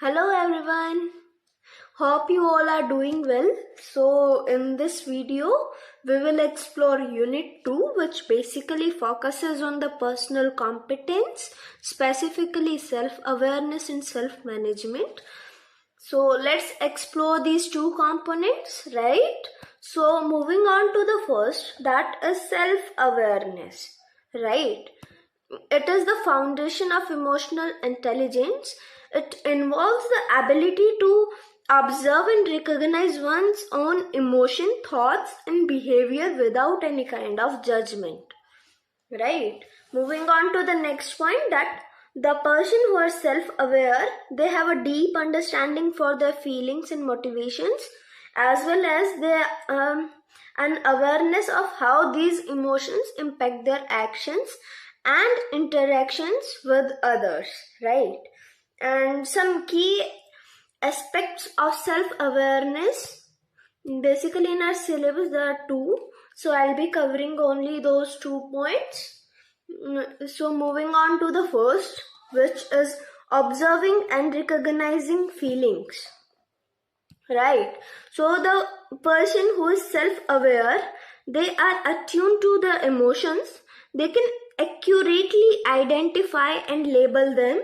Hello everyone, hope you all are doing well. So in this video we will explore Unit 2, which basically focuses on the personal competence, specifically self-awareness and self-management. So let's explore these two components, right? So moving on to the first, that is self-awareness, right? It is the foundation of emotional intelligence. It involves the ability to observe and recognize one's own emotion, thoughts, and behavior without any kind of judgment. Right? Moving on to the next point, that the person who is self-aware, they have a deep understanding for their feelings and motivations, as well as an awareness of how these emotions impact their actions and interactions with others, right? And some key aspects of self-awareness, basically in our syllabus there are two, so I'll be covering only those 2 points. So moving on to the first, which is observing and recognizing feelings, right? So the person who is self-aware, they are attuned to the emotions. They can accurately identify and label them.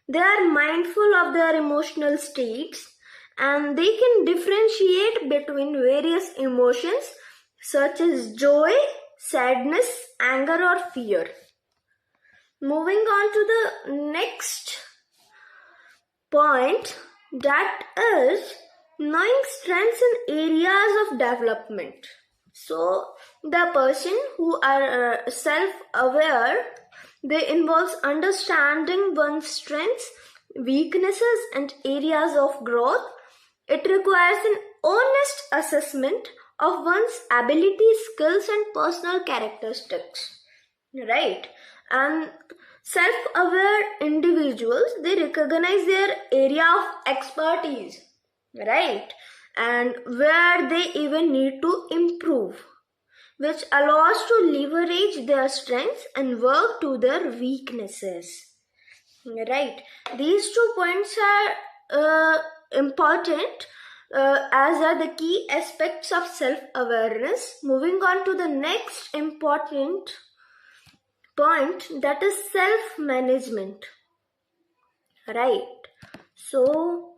They are mindful of their emotional states, and they can differentiate between various emotions such as joy, sadness, anger, or fear. Moving on to the next point, that is knowing strengths and areas of development. So the person who are self-aware, they involves understanding one's strengths, weaknesses, and areas of growth. It requires an honest assessment of one's abilities, skills, and personal characteristics, right? And self-aware individuals, they recognize their area of expertise, right? And where they even need to improve, which allows to leverage their strengths and work to their weaknesses, right? These 2 points are important as are the key aspects of self-awareness. Moving on to the next important point, that is self-management, right? So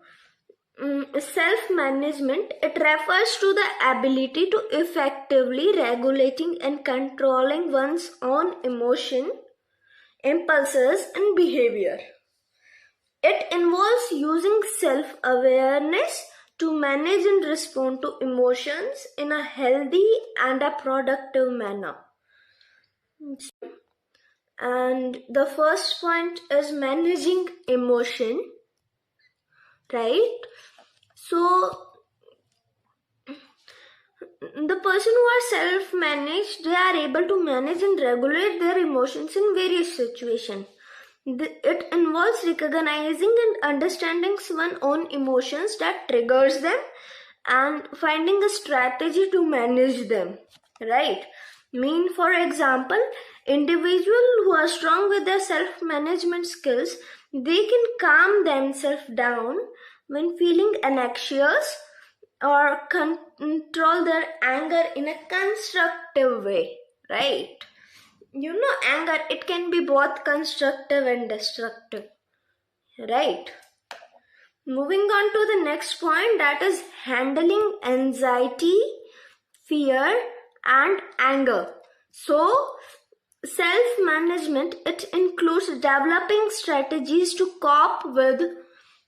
self-management, it refers to the ability to effectively regulating and controlling one's own emotion, impulses, and behavior. It involves using self-awareness to manage and respond to emotions in a healthy and a productive manner. And the first point is managing emotion, right? So the person who are self-managed, they are able to manage and regulate their emotions in various situations. It involves recognizing and understanding one's own emotions that triggers them and finding a strategy to manage them, right? For example, individuals who are strong with their self-management skills, they can calm themselves down when feeling anxious or control their anger in a constructive way, right? Anger, it can be both constructive and destructive, right? Moving on to the next point, that is handling anxiety, fear, and anger. So self-management, it includes developing strategies to cope with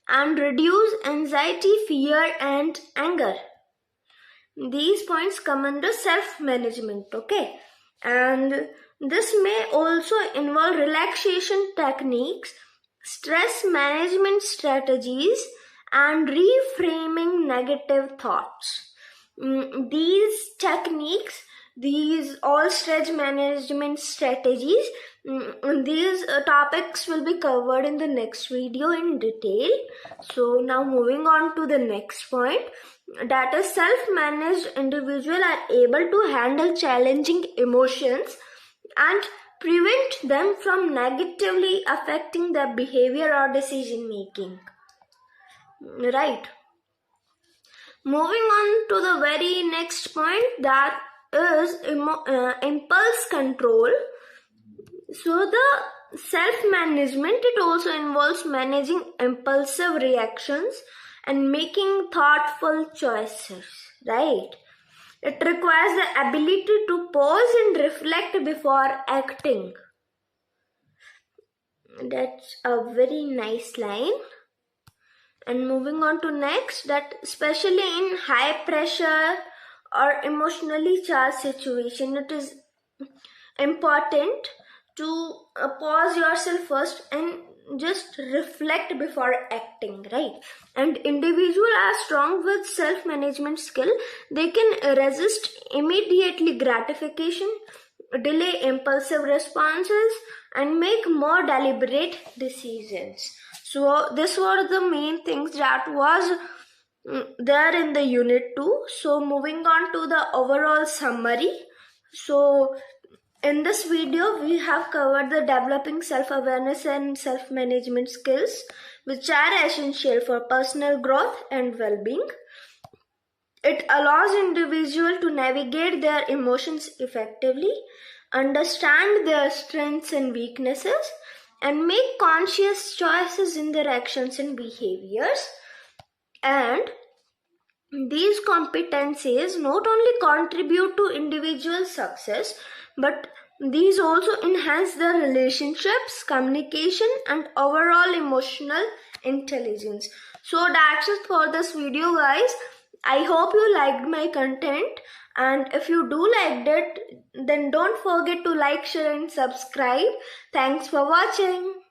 and reduce anxiety, fear, and anger. These points come under self-management, okay? And this may also involve relaxation techniques, stress management strategies, and reframing negative thoughts. These techniques, these all stress management strategies, these topics will be covered in the next video in detail. So now moving on to the next point, that is self-managed individuals are able to handle challenging emotions and prevent them from negatively affecting their behavior or decision making. right? Moving on to the very next point, that is impulse control. So the self-management, it also involves managing impulsive reactions and making thoughtful choices, right? It requires the ability to pause and reflect before acting. That's a very nice line. And moving on to next, that especially in high pressure or emotionally charged situation, it is important to pause yourself first and just reflect before acting, right? And individuals are strong with self-management skill. They can resist immediately gratification, delay impulsive responses, and make more deliberate decisions. So this were the main things that was there in the unit 2. So moving on to the overall summary. So in this video, we have covered the developing self-awareness and self-management skills, which are essential for personal growth and well-being. It allows individuals to navigate their emotions effectively, understand their strengths and weaknesses, and make conscious choices in their actions and behaviors. And these competencies not only contribute to individual success, but these also enhance their relationships, communication, and overall emotional intelligence. So that's it for this video, guys. I hope you liked my content, and if you do liked it, then don't forget to like, share, and subscribe. Thanks for watching.